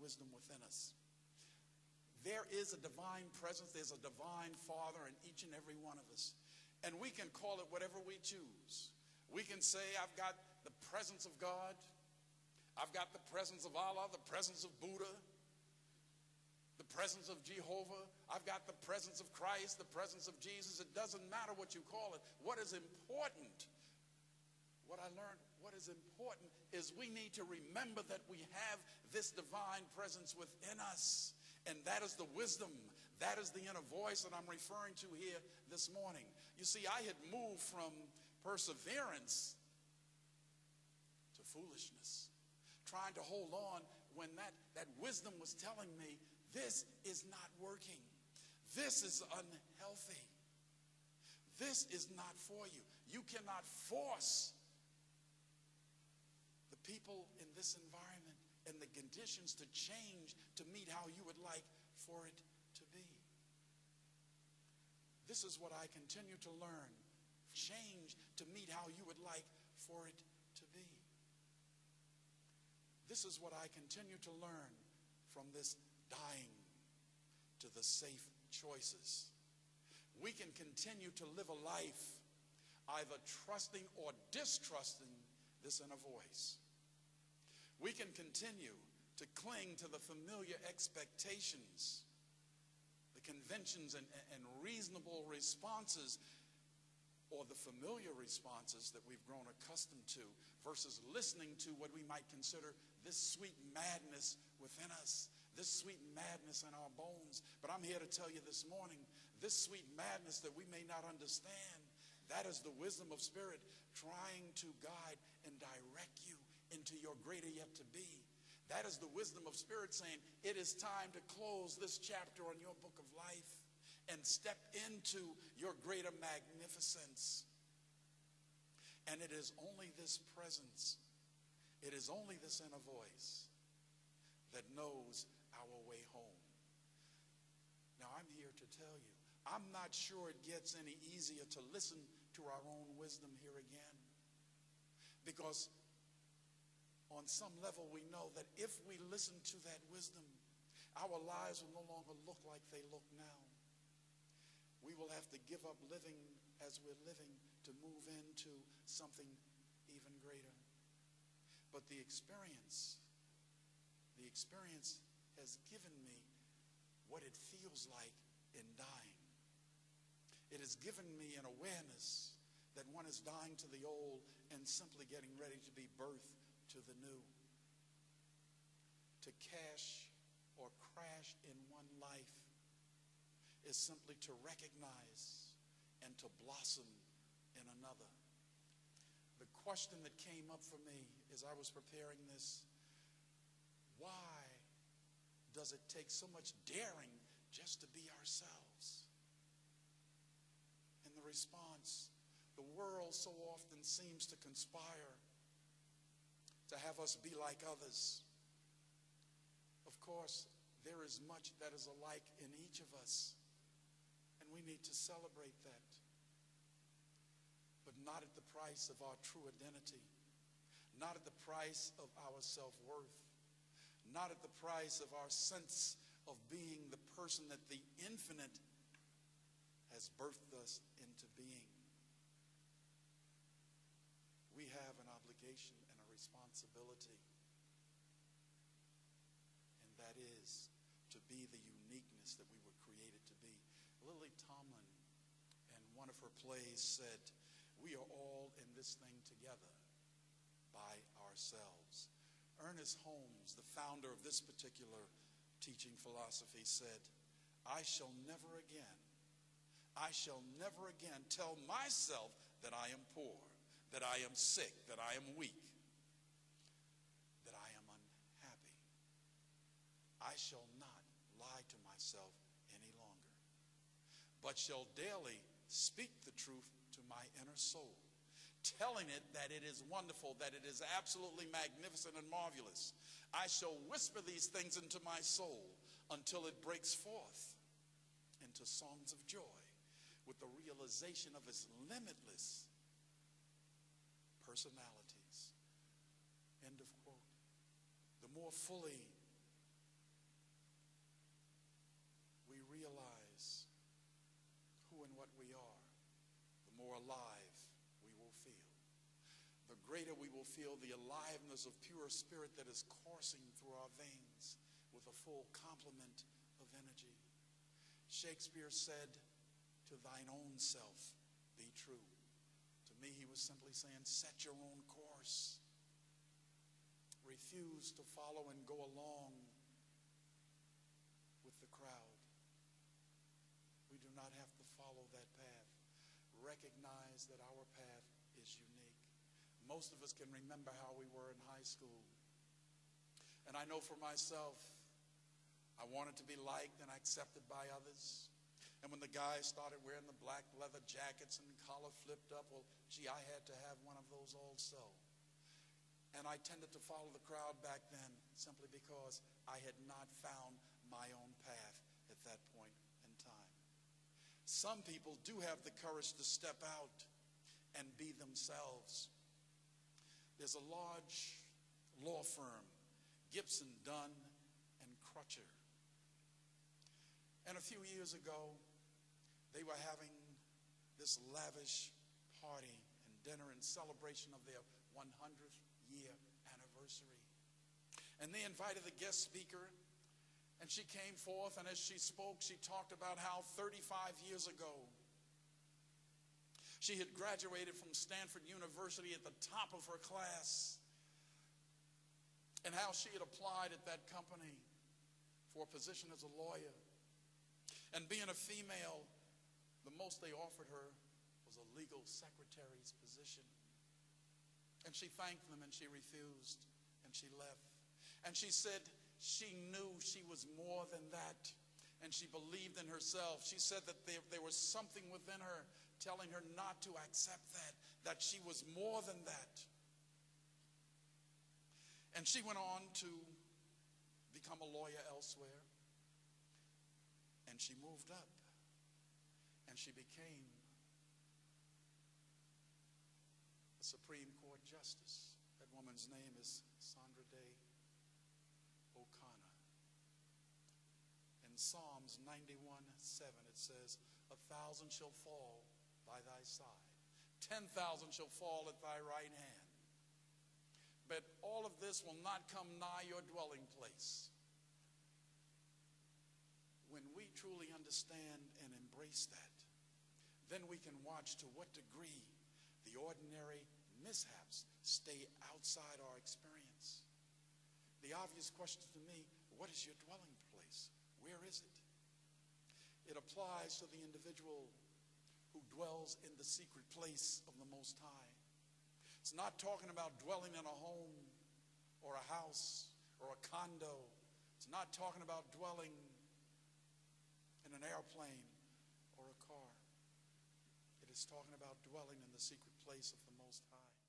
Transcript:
wisdom within us. There is a divine presence. There's a divine Father in each and every one of us. And we can call it whatever we choose. We can say, I've got the presence of God. I've got the presence of Allah, the presence of Buddha, the presence of Jehovah. I've got the presence of Christ, the presence of Jesus. It doesn't matter what you call it. What is important, what I learned, what is important is we need to remember that we have this divine presence within us. And that is the wisdom. That is the inner voice that I'm referring to here this morning. You see, I had moved from perseverance to foolishness, trying to hold on when that wisdom was telling me, this is not working. This is unhealthy. This is not for you. You cannot force the people in this environment and the conditions to change to meet how you would like for it to be. This is what I continue to learn. Change to meet how you would like for it to be. This is what I continue to learn from this dying to the safe choices. We can continue to live a life either trusting or distrusting this inner voice. We can continue to cling to the familiar expectations, the conventions and reasonable responses, or the familiar responses that we've grown accustomed to, versus listening to what we might consider this sweet madness within us, this sweet madness in our bones. But I'm here to tell you this morning, this sweet madness that we may not understand, that is the wisdom of Spirit trying to guide and direct you into your greater yet to be. That is the wisdom of Spirit saying, it is time to close this chapter on your book of life and step into your greater magnificence. And it is only this presence, it is only this inner voice that knows our way home. Now, I'm here to tell you, I'm not sure it gets any easier to listen to our own wisdom here again. Because on some level, we know that if we listen to that wisdom, our lives will no longer look like they look now. We will have to give up living as we're living to move into something even greater. But the experience has given me what it feels like in dying. It has given me an awareness that one is dying to the old and simply getting ready to be birthed to the new. To cash or crash in one life is simply to recognize and to blossom in another. The question that came up for me as I was preparing this, why does it take so much daring just to be ourselves? And the response, the world so often seems to conspire to have us be like others. Of course, there is much that is alike in each of us, and we need to celebrate that. But not at the price of our true identity, not at the price of our self-worth, not at the price of our sense of being the person that the infinite has birthed us into being. We have an obligation and a responsibility, and that is to be the uniqueness that we were created to be. Lily Tomlin, in one of her plays, said, we are all in this thing together by ourselves. Ernest Holmes, the founder of this particular teaching philosophy, said, I shall never again tell myself that I am poor, that I am sick, that I am weak, that I am unhappy. I shall not lie to myself any longer, but shall daily speak the truth to my inner soul, telling it that it is wonderful, that it is absolutely magnificent and marvelous. I shall whisper these things into my soul until it breaks forth into songs of joy with the realization of its limitless personalities. End of quote. The more fully will feel the aliveness of pure spirit that is coursing through our veins with a full complement of energy. Shakespeare said, "To thine own self be true." To me, he was simply saying, set your own course. Refuse to follow and go along with the crowd. We do not have to follow that path. Recognize that our path is unique. Most of us can remember how we were in high school. And I know for myself, I wanted to be liked and accepted by others. And when the guys started wearing the black leather jackets and collar flipped up, well, gee, I had to have one of those also. And I tended to follow the crowd back then simply because I had not found my own path at that point in time. Some people do have the courage to step out and be themselves. There's a large law firm, Gibson, Dunn, and Crutcher. And a few years ago, they were having this lavish party and dinner in celebration of their 100th year anniversary. And they invited the guest speaker, and she came forth, and as she spoke, she talked about how 35 years ago, she had graduated from Stanford University at the top of her class, and how she had applied at that company for a position as a lawyer. And being a female, the most they offered her was a legal secretary's position. And she thanked them and she refused and she left. And she said she knew she was more than that. And she believed in herself. She said that there was something within her telling her not to accept that she was more than that. And she went on to become a lawyer elsewhere. And she moved up. And she became a Supreme Court justice. That woman's name is Sandra Day O'Connor. In Psalms 91:7, it says, 1,000 shall fall by thy side, 10,000 shall fall at thy right hand, but all of this will not come nigh your dwelling place. When we truly understand and embrace that, then we can watch to what degree the ordinary mishaps stay outside our experience. The obvious question to me, what is your dwelling place? Where is it? It applies to the individual who dwells in the secret place of the Most High. It's not talking about dwelling in a home or a house or a condo. It's not talking about dwelling in an airplane or a car. It is talking about dwelling in the secret place of the Most High.